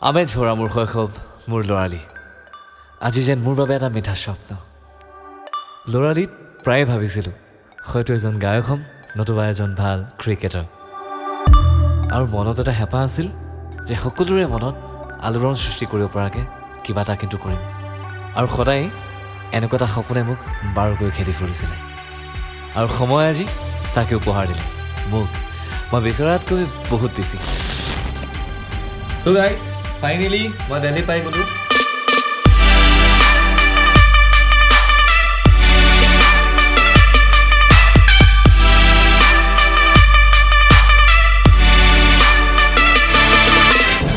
আমেজ ভৰা মোৰ শৈশৱ, মোৰ ল'ৰালি। আজি যেন মোৰ বাবে এটা মিঠা স্বপ্ন। ল'ৰালিত প্ৰায়ে ভাবিছিলোঁ হয়তো এজন গায়ক হ'ম, নতুবা এজন ভাল ক্ৰিকেটাৰ। আৰু মনত এটা হেঁপাহ আছিল যে সকলোৰে মনত আলোড়ন সৃষ্টি কৰিব পৰাকৈ কিবা এটা কিন্তু কৰিম। আৰু সদায় এনেকুৱা এটা সপোনে মোক বাৰুকৈ খেদি ফুৰিছিলে। আৰু সময় আজি তাকে উপহাৰ দিলে মোক, মই বিচৰাতকৈ বহুত বেছি। So guys, finally মই দিল্লী পাই গ'লো।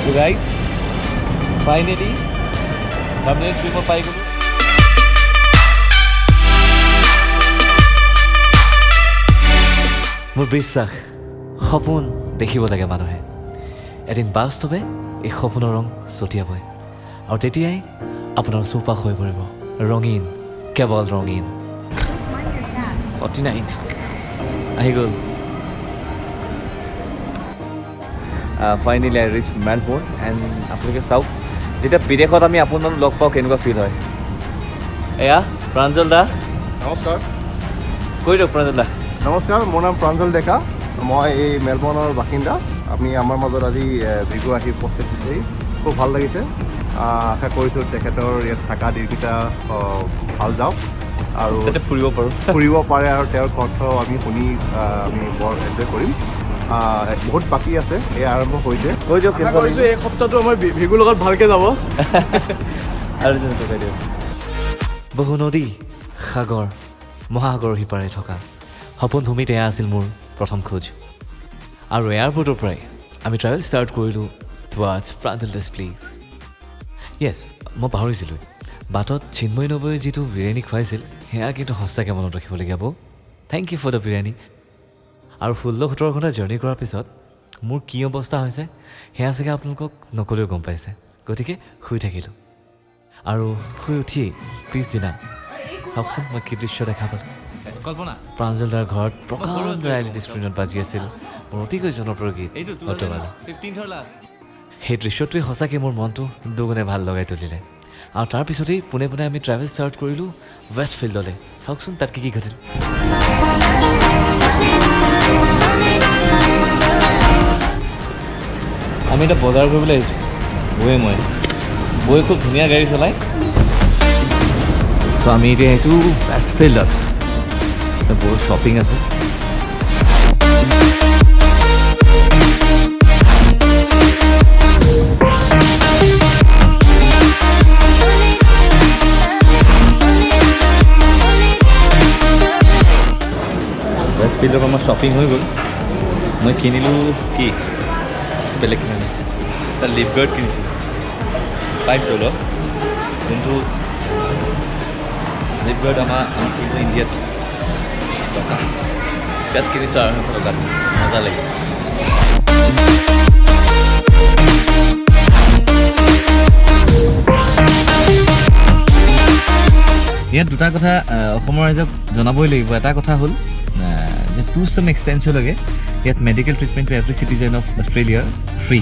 So guys, finally London trip পাই গ'লো। মোৰ বিশ্বাস, সপোন দেখিব লাগে মানুহে। এদিন বাস্তৱে এই সপোনৰ ৰং ছটিয়াবই, আৰু তেতিয়াই আপোনাৰ চৌপাশ হৈ পৰিব ৰঙীন, কেৱল ৰঙীন। 49 আহি গ'ল। Finally I reach Melbourne and আপোনালোকে চাওক, যেতিয়া বিদেশত আমি আপোনালোক লগ পাওঁ কেনেকুৱা ফিল হয়। এয়া প্ৰাঞ্জল দা, নমস্কাৰ। কৈ দিয়ক প্ৰাঞ্জল দা। নমস্কাৰ, মোৰ নাম প্ৰাঞ্জল ডেকা, মই এই মেলবৰ্ণৰ বাসিন্দা। আপুনি আমাৰ মাজত আজি ভিগু আহি উপস্থিত দিছেহি, খুব ভাল লাগিছে। আশা কৰিছোঁ তেখেতৰ ইয়াত থকা দিনকেইটা ভাল যাওক আৰু যাতে ফুৰিব পাৰোঁ, ফুৰিব পাৰে আৰু তেওঁৰ কণ্ঠ আমি শুনি আমি বৰ এনজয় কৰিম। বহুত বাকী আছে, এই আৰম্ভ হৈছে। কৈ দিয়ক কেনেকুৱা লাগিছে। এই সপ্তাহটো আমাৰ ভিগুৰ লগত ভালকৈ যাব। আৰু কৈ দিয়ক। বহু নদী, সাগৰ, মহাসাগৰৰ সিপাৰে থকা সপোন ভূমিত এয়া আছিল মোৰ প্ৰথম খোজ। আৰু এয়াৰপৰ্টৰ পৰাই আমি ট্ৰেভেল ষ্টাৰ্ট কৰিলোঁ টুৱাৰ্ডছ প্ৰাঞ্জল দাস প্লেচ। য়েছ, মই পাহৰিছিলোঁ, বাটত চিন্ময় নবয়ে যিটো বিৰিয়ানী খুৱাইছিল সেয়া কিন্তু সঁচাকৈ মনত ৰাখিবলগীয়া। বৌ, thank you for the biryani. আৰু 16-17 ঘণ্টা জাৰ্ণি কৰাৰ পিছত মোৰ কি অৱস্থা হৈছে সেয়া চাগে আপোনালোকক নকলেও গম পাইছে। গতিকে শুই থাকিলোঁ, আৰু শুই উঠিয়েই পিছদিনা চাওকচোন মই কি দৃশ্য দেখা পালোঁ। কল্পনা, প্ৰাঞ্জল দাৰ ঘৰত প্ৰকাণ্ড এল ই ডি স্ক্ৰীণত বাজি আছিল মোৰ অতিকৈ জনপ্ৰিয় গীত অটবালা। সেই দৃশ্যটোৱে সঁচাকৈ মোৰ মনটো দুগুণে ভাল লগাই তুলিলে। আৰু তাৰপিছতেই পোনে পোনে আমি ট্ৰেভেল ষ্টাৰ্ট কৰিলোঁ ৱেষ্ট ফিল্ডলৈ। চাওকচোন তাত কি কি ঘটিল। আমি এতিয়া বজাৰ কৰিবলৈ আহিছোঁ, বৌয়ে খুব ধুনীয়া গাড়ী চলায়। চ' আমি এতিয়া আহিছোঁ ৱেষ্ট ফিল্ডত, বহুত শ্বপিং আছে। ৱেষ্ট ফিল্ডত আমাৰ শ্বপিং হৈ গ'ল। মই কিনিলোঁ কি বেলেগ কিনা নাই, এটা লিপ গাৰ্ড কিনিছোঁ $5, যোনটো লিপ গাৰ্ড আমি কিনিলোঁ ইণ্ডিয়াত 20 টকা। ইয়াত কিনিছোঁ 250 টকাত, মজা লাগে। ইয়াত দুটা কথা অসমৰ ৰাইজক জনাবই লাগিব। এটা কথা হ'ল যে টু চাম এক্সটেঞ্চলৈকে ইয়াত medical treatment to every citizen of অষ্ট্ৰেলিয়াৰ ফ্ৰী,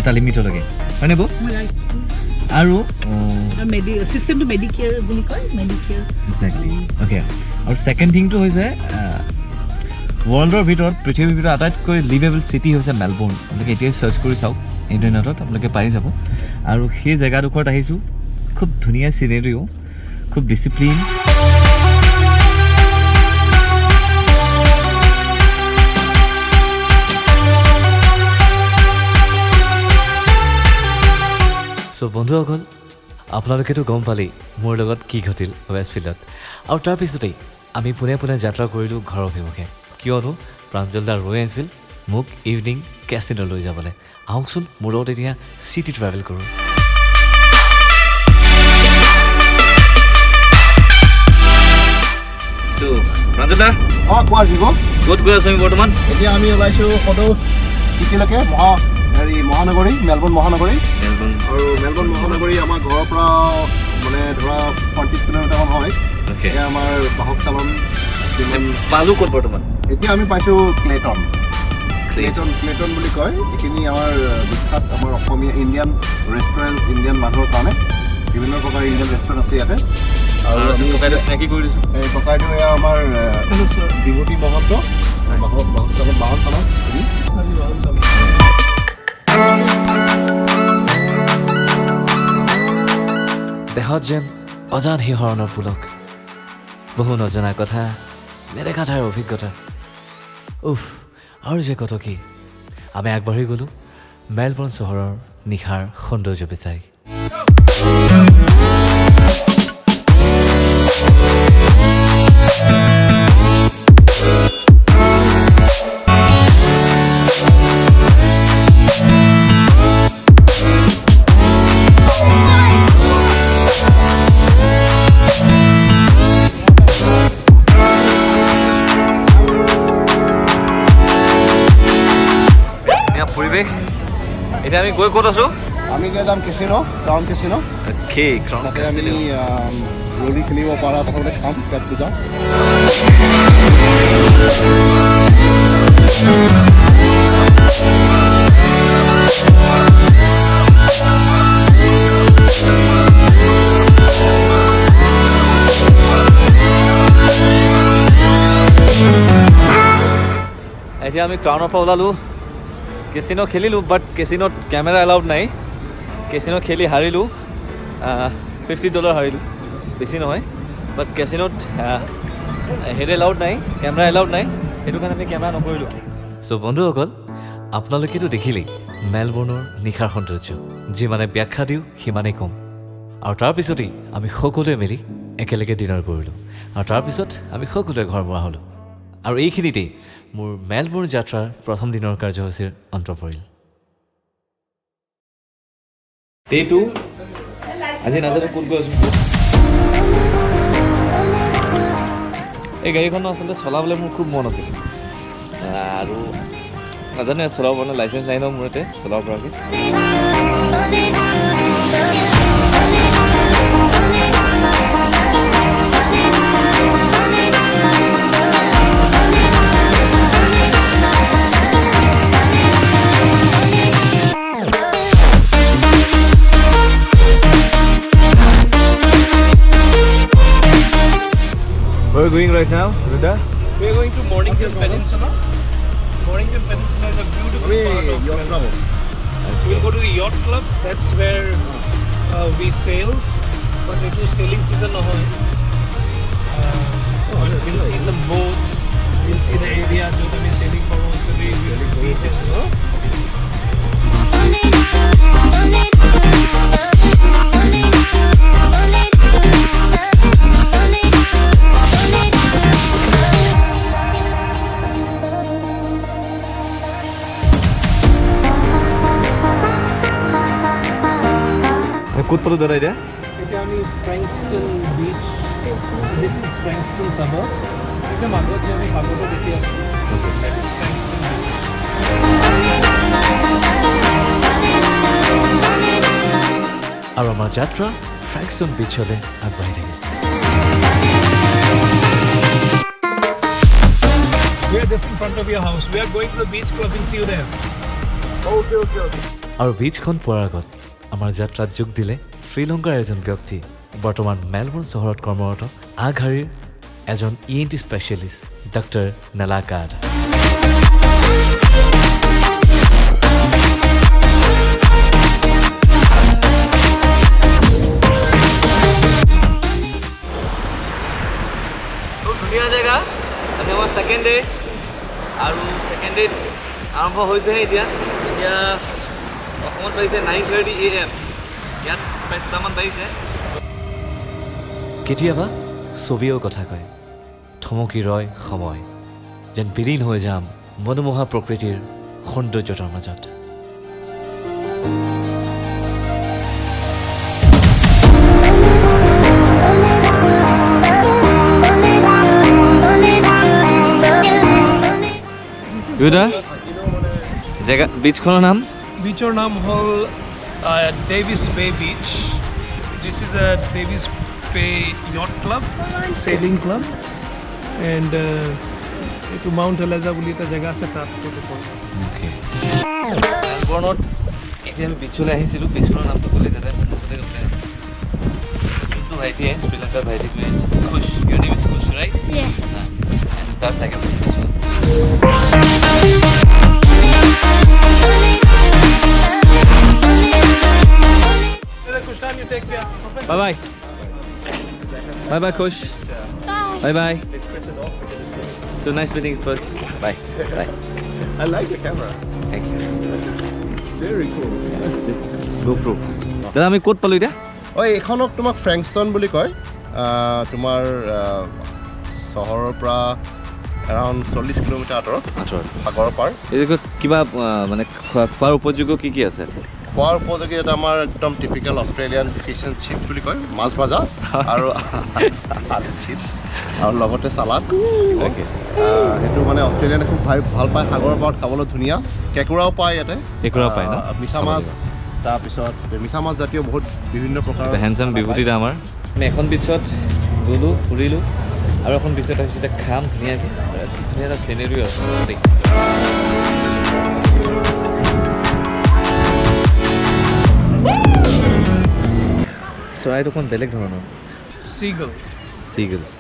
এটা লিমিটলৈকে, হয়নে বৌ? আৰু চিষ্টেমটো মেডিকেয়াৰ বুলি কয়, মেডিকেয়াৰ। Exactly, okay. আৰু ছেকেণ্ড থিংটো হৈছে ৱৰ্ল্ডৰ ভিতৰত, পৃথিৱীৰ ভিতৰত আটাইতকৈ লিভেবল চিটি হৈছে মেলবৰ্ণ। আপোনালোকে এতিয়াই চাৰ্চ কৰি চাওক ইণ্টাৰনেটত, আপোনালোকে পাই যাব। আৰু সেই জেগাডোখৰত আহিছোঁ, খুব ধুনীয়া চিনেৰিও, খুব ডিচিপ্লিন। চ' বন্ধুসকল, আপোনালোকেতো গম পালেই মোৰ লগত কি ঘটিল ৱেষ্ট ফিল্ডত। আৰু তাৰপিছতেই আমি পোনে পোনে যাত্ৰা কৰিলোঁ ঘৰৰ অভিমুখে, কিয়নো প্ৰাঞ্জল দা ৰৈ আছিল মোক ইভিনিং কেচিনোলৈ যাবলৈ। আহকচোন মোৰ লগত এতিয়া চিটি ট্ৰেভেল কৰোঁ। প্ৰাঞ্জল দা, কোৱা ভিগু। ক'ত গৈ আছোঁ আমি বৰ্তমান? এতিয়া আমি ওলাইছোঁ সদৌ চিটিলৈকে, মহানগৰী, মেলবৰ্ণ মহানগৰী। আৰু মেলবৰ্ণ মহানগৰী আমাৰ ঘৰৰ পৰা মানে ধৰা 35 কিলোমিটাৰমান হয়। এয়া আমাৰ বাহক চালন। পালোঁ ক'ত বৰ্তমান? এতিয়া আমি পাইছোঁ ক্লেটন। প্লেটন বুলি কয় এইখিনি আমাৰ বিখ্যাত আমাৰ অসমীয়া ইণ্ডিয়ান ৰেষ্টুৰেণ্ট ইণ্ডিয়ান মানুহৰ কাৰণে বিভিন্ন প্ৰকাৰ ইণ্ডিয়ান ৰেষ্টুৰেণ্ট আছে ইয়াতে আৰু আমি চিনাকি কৰি দিছোঁ এই ককাইদেউ এয়া আমাৰ বিভূতি মহন্ত বাহন থানা দেহত যেন অজান শিহৰণৰ পুলক বহু নজনা কথা নেদেখা ঠাইৰ অভিজ্ঞতা উফ আৰু যে কত কি আমি আগবাঢ়ি গ'লোঁ মেলবৰ্ণ চহৰৰ নিশাৰ সৌন্দৰ্য বিচাৰি পৰিৱেশ এতিয়া আমি গৈ ক'ত আছোঁ আমি এতিয়া যাম কেচিনো টাউন কেচিনো তাতে আমি ৰলি খেলিব পৰা প্ৰথমতে খাম পেট পূজা এতিয়া আমি ক্ৰাউনৰ পৰা ওলালোঁ কেচিনো খেলিলোঁ বাট কেচিনোত কেমেৰা এলাউড নাই কেচিনো খেলি হাৰিলোঁ $50 হাৰিলোঁ বেছি নহয় বাট কেচিনোত হেড এলাউড নাই কেমেৰা এলাউড নাই সেইটো কাৰণে আমি কেমেৰা নকৰিলোঁ চ' বন্ধুসকল আপোনালোকেতো দেখিলেই মেলবৰ্ণৰ নিশাৰ সৌন্দৰ্য যিমানে ব্যাখ্যা দিওঁ সিমানেই কম আৰু তাৰপিছতেই আমি সকলোৱে মিলি একেলগে ডিনাৰ কৰিলোঁ আৰু তাৰপিছত আমি সকলোৱে ঘৰ মৰা হ'লোঁ আৰু এইখিনিতেই মোৰ মেলবৰ্ণ যাত্ৰাৰ প্ৰথম দিনৰ কাৰ্যসূচীৰ অন্ত পৰিল ডে 2 আজি নাজানো কোন গৈ আছোঁ এই গাড়ীখন আচলতে চলাবলৈ মোৰ খুব মন আছিল আৰু নাজানো চলাব পৰা নাই লাইচেঞ্চ নাই ন মোৰ ইয়াতে চলাব পৰাকৈ Where are we going right now, Ruda? We are going to Mornington Peninsula. Mornington Peninsula is a beautiful part of Melbourne. We'll go to the yacht club. That's where we sail. But it was sailing season now. We'll see some boats. We'll see the area that we are sailing for. Also, the beaches. ক'ত পালোঁ দাদা এতিয়া Frankston Beach. This is Frankston suburb. এটা মাজত যে আমি কাগজত দেখি আছোঁ আৰু আমাৰ যাত্ৰা ফ্ৰেংকষ্টন বিচলৈ আগবাঢ়ি থাকিল We are just in front of your house. We are going to the beach club. We'll see you there. Okay. আৰু বিচখন পোৱাৰ আগত আমাৰ যাত্ৰাত যোগ দিলে শ্ৰীলংকাৰ এজন ব্যক্তি বৰ্তমান মেলবৰ্ণ চহৰত কৰ্মৰত আগশাৰীৰ এজন ENT স্পেচিয়েলিষ্ট ডক্টৰ নেলাকাড ধুনীয়া জেগা আজি আমাৰ ছেকেণ্ড ডে আৰু ছেকেণ্ড ডে আৰম্ভ হৈছেহে এতিয়া অসমত বাজিছে 9:30 AM ইয়াত 5টামান বাজিছে কেতিয়াবা ছবিও কথা কয় থমকি ৰয় সময় যেন বিলীন হৈ যাম মনোমোহা প্ৰকৃতিৰ সৌন্দৰ্যতাৰ মাজত জেগা বিচখনৰ নাম Beachৰ নাম হ'ল Davis Bay Beach. This is a Davis Bay Yacht Club, sailing club, and এইটো Mount Eliza বুলি এটা জেগা আছে তাত অ'কে মেলবৰ্ণত এতিয়া আমি বিচলৈ আহিছিলোঁ বিচলৰ নামটো ক'লে দাদা মুখতে ওলাই যোনটো ভাইটিয়ে শ্ৰীলংকাৰ ভাইটিটোৱে খুচ ইউৰ নেম ইজ খুচ ৰাইট তাৰ cycle Kushan, you take care. Bye bye bye bye খুচ bye bye So nice meeting you first. Bye. Bye. I like the camera. Thank you. Very cool. GoPro. দাদা আমি ক'ত পালোঁ এতিয়া এইখনক তোমাক ফ্ৰেংকষ্টন বুলি কয় তোমাৰ চহৰৰ পৰা এৰাউণ্ড 40 কিলোমিটাৰ আঁতৰত সাগৰৰ পাৰ এই কিবা মানে খোৱাৰ উপযোগ্য কি আছে খোৱাৰ উপযোগী এটা আমাৰ একদম typical Australian fish and chips বুলি কয় মাছ ভাজা আৰু আলু চিপছ আৰু লগতে চালাড সেইটো মানে অষ্ট্ৰেলিয়ানে খুব ভাল পায় সাগৰৰ পাৰত খাবলৈ ধুনীয়া কেঁকুৰাও পায় ইয়াতে কেঁকুৰা পায় ন মিছা মাছ তাৰপিছত মিছা মাছ জাতীয় বহুত বিভিন্ন প্ৰকাৰৰ হেণ্ডচাম বিভূতিটা আমাৰ আমি এখন বিচত গ'লোঁ ফুৰিলোঁ আৰু এখন বিচত আহিছোঁ এতিয়া খাম ধুনীয়াকৈ ধুনীয়া এটা চিনেৰিও আছে দেই চৰাইটো অকণ বেলেগ ধৰণৰ Seagull. চিগলছ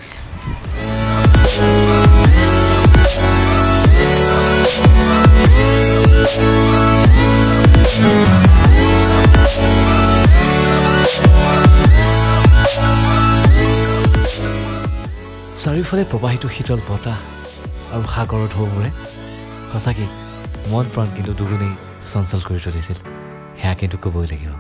চাৰিওফালে প্ৰবাহিত শীতল বতাহ আৰু সাগৰৰ ঢৌবোৰে সঁচাকৈ মন প্ৰাণ কিন্তু দুগুণেই চঞ্চল কৰি তুলিছিল সেয়া কিন্তু ক'বই লাগিব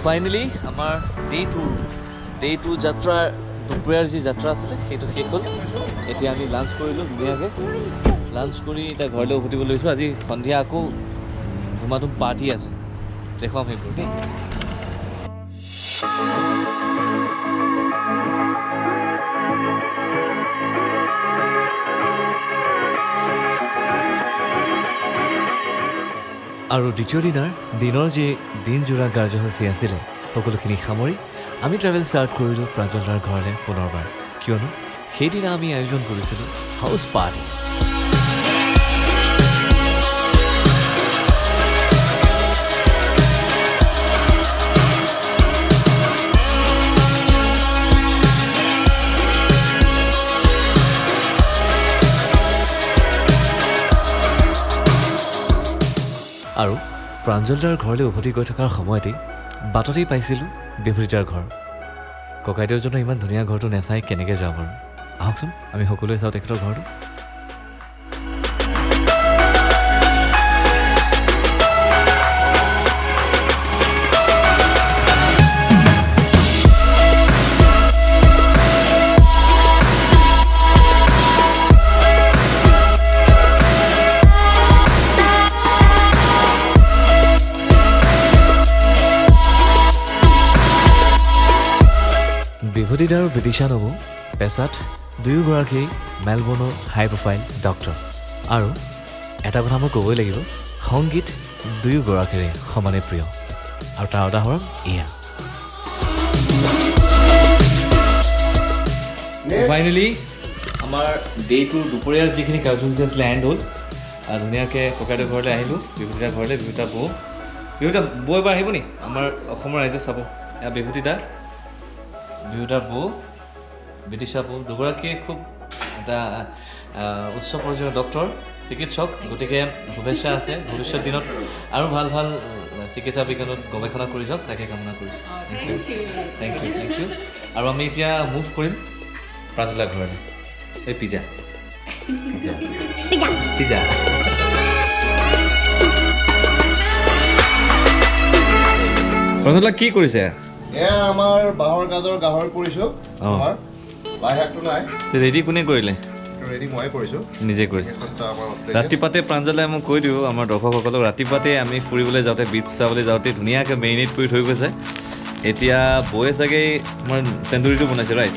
ফাইনেলি আমাৰ ডে টু যাত্ৰাৰ দুপৰীয়াৰ যি যাত্ৰা আছিলে সেইটো শেষ হ'ল এতিয়া আমি লাঞ্চ কৰিলোঁ ধুনীয়াকৈ লাঞ্চ কৰি এতিয়া ঘৰলৈ উভতিব লৈছোঁ আজি সন্ধিয়া আকৌ ধুমাধুম পাৰ্টি আছে দেখুৱাম সেইবোৰ দেই আৰু দ্বিতীয় দিনৰ যি দিনজোৰা কাৰ্যসূচী আছিলে সকলোখিনি সামৰি আমি ট্ৰেভেল ষ্টাৰ্ট কৰিলোঁ প্ৰাঞ্জলদাৰ ঘৰলৈ পুনৰবাৰ কিয়নো সেইদিনা আমি আয়োজন কৰিছিলোঁ হাউচ পাৰ্টি আৰু প্ৰাঞ্জলদাৰ ঘৰলৈ উভতি গৈ থকাৰ সময়তেই বাটতেই পাইছিলোঁ বিভূতিদাৰ ঘৰ ককাইদেউজনৰ ইমান ধুনীয়া ঘৰটো নেচাই কেনেকৈ যাওঁ বাৰু আহকচোন আমি সকলোৱে চাওঁ তেখেতৰ ঘৰটো বিভূতিদাৰ আৰু বিদিশা নবৌ পেছাত দুয়োগৰাকীয়েই মেলবৰ্ণৰ হাই প্ৰফাইল ডক্টৰ আৰু এটা কথা মই ক'বই লাগিব সংগীত দুয়োগৰাকীৰে সমানে প্ৰিয় আৰু তাৰ উদাহৰণ এয়া ফাইনেলি আমাৰ ডে টুৰ দুপৰীয়াৰ যিখিনি কাৰ্যসূচী আছিলে এণ্ড হ'ল ধুনীয়াকৈ ককাইদেউৰ ঘৰলৈ আহিলোঁ বিভূতিদাৰ ঘৰলৈ বিভূতিদা বৌ এবাৰ আহিব নি আমাৰ অসমৰ ৰাইজে চাব এয়া বিভূতিদাৰ বৌ বিদিশা বৌ দুগৰাকীয়ে খুব এটা উচ্চ পৰ্যায়ৰ ডক্টৰ চিকিৎসক গতিকে শুভেচ্ছা আছে ভৱিষ্যত দিনত আৰু ভাল ভাল চিকিৎসা বিজ্ঞানত গৱেষণা কৰি যাওক তাকে কামনা কৰিছোঁ থেংক ইউ আৰু আমি এতিয়া মুভ কৰিম প্ৰাঞ্জলাৰ ঘৰলৈ এই পিজ্জা প্ৰাঞ্জলা কি কৰিছে এয়া আমাৰ বাঁহৰ গাজৰ গাহৰি কৰিছোঁ লাই শাকটো নাই ৰেডি কোনে কৰিলে ৰেডি ময়ে কৰিছোঁ নিজে কৰিছে ৰাতিপুৱাতে প্ৰাঞ্জলে মোক কৈ দিওঁ আমাৰ দৰ্শকসকলক ৰাতিপুৱাতে আমি ফুৰিবলৈ যাওঁতে বীচ চাবলৈ যাওঁতে ধুনীয়াকৈ মেৰিনেট কৰি থৈ গৈছে এতিয়া বৌয়ে চাগে তোমাৰ তেন্দুৰীটো বনাইছে ৰাইট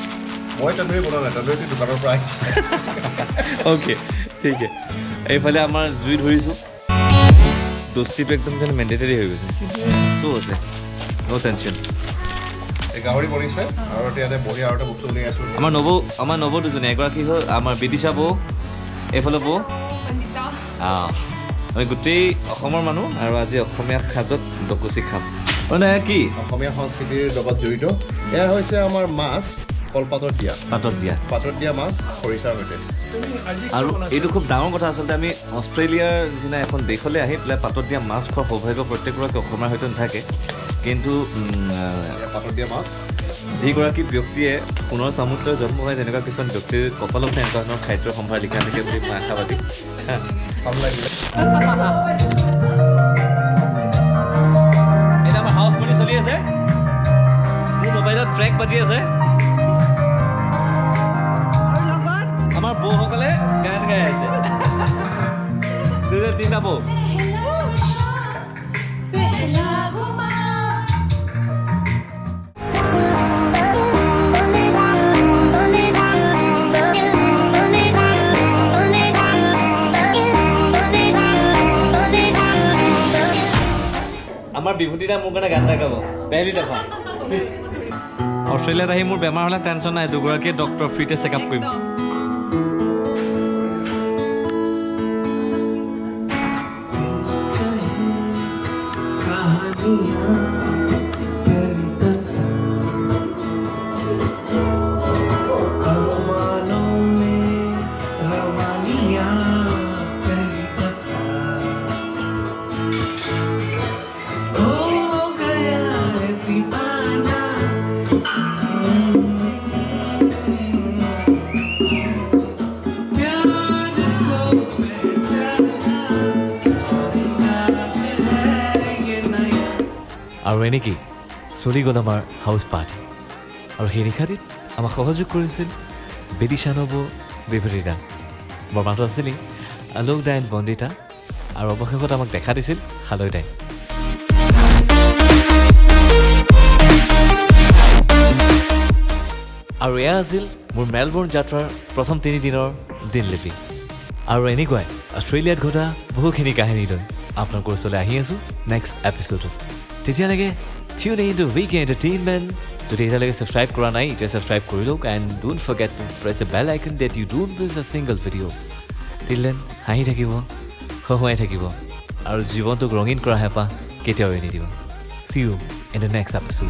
মই তেন্দুৰী বনোৱা নাই তেন্দুৰীটো দোকানৰ পৰা আহিছে অ'কে ঠিক এইফালে আমাৰ জুই ধৰিছোঁ দোস্তিটো একদম যেন মেণ্ডেটৰী হৈ গৈছে চ' আছে ন' টেনশ্যন এই গাহৰি বনিছে আৰু ইয়াতে বঢ়িয়া আৰু এটা বস্তু উলিয়াই আছোঁ আমাৰ নবৌ দুজনী এগৰাকী হ'ল আমাৰ বিদিশা বৌ এইফালে বৌ আমি গোটেই অসমৰ মানুহ আৰু আজি অসমীয়া সাজত ডকুচি খাম মানে কি অসমীয়া সংস্কৃতিৰ লগত জড়িত এয়া হৈছে আমাৰ মাছ কলপাতত দিয়া পাতত দিয়া মাছ খৰিচাৰ সৈতে আৰু এইটো খুব ডাঙৰ কথা আচলতে আমি অষ্ট্ৰেলিয়াৰ নিচিনা এখন দেশলৈ আহি পেলাই পাতত দিয়া মাছ খোৱাৰ সৌভাগ্য প্ৰত্যেকগৰাকী অসমীয়াৰ হয়তো নাথাকে কিন্তু পাতত দিয়া মাছ যিগৰাকী ব্যক্তিয়ে পুনৰ চামুত্ৰৰ জন্ম হয় তেনেকুৱা কিছুমান ব্যক্তিৰ কপালত এনেকুৱা ধৰণৰ খাদ্যৰ সম্ভাৰ লিখা থাকে বুলি মই আশাবাদী ভাল লাগিলে এটা আমাৰ হাউচ পাৰ্টি চলি আছে মোৰ মোবাইলত ট্ৰেক বাজি আছে আমাৰ বৌসকলে গান গাই আছে তিনিটা বৌ আমাৰ বিভূতিদা মোৰ কাৰণে গান এটা গাব পেহলি দফা অষ্ট্ৰেলিয়াত আহি মোৰ বেমাৰ হ'লে টেনশ্যন নাই দুগৰাকীয়ে ডক্টৰ ফ্ৰীতে চেকআপ কৰিম আৰু এনেকৈ চলি গ'ল আমাৰ হাউচ পাৰ্টি আৰু সেই নিশাটিত আমাক সহযোগ কৰিছিল বিদিশা নবৌ বিভূতিদা বৰমাটো আছিলেই আলোক দা এণ্ড বন্দিতা আৰু অৱশেষত আমাক দেখা দিছিল খালৈ দাই আৰু এয়া আছিল মোৰ মেলবৰ্ণ যাত্ৰাৰ প্ৰথম 3 দিনৰ দিনলিপি আৰু এনেকুৱাই অষ্ট্ৰেলিয়াত ঘটা বহুখিনি কাহিনী লৈ আপোনালোকৰ ওচৰলৈ আহি আছোঁ নেক্সট এপিছ'ডত তেতিয়ালৈকে tune in to Week Entertainment যদি এতিয়ালৈকে ছাবস্ক্ৰাইব কৰা নাই এতিয়া ছাবস্ক্ৰাইব কৰি লওক and don't forget to press a bell icon that you don't miss a single video' till then হাঁহি থাকিব হহুৱাই থাকিব আৰু জীৱনটোক ৰঙীন কৰা হেঁপাহ কেতিয়াও এৰি নিদিব see you in the next episode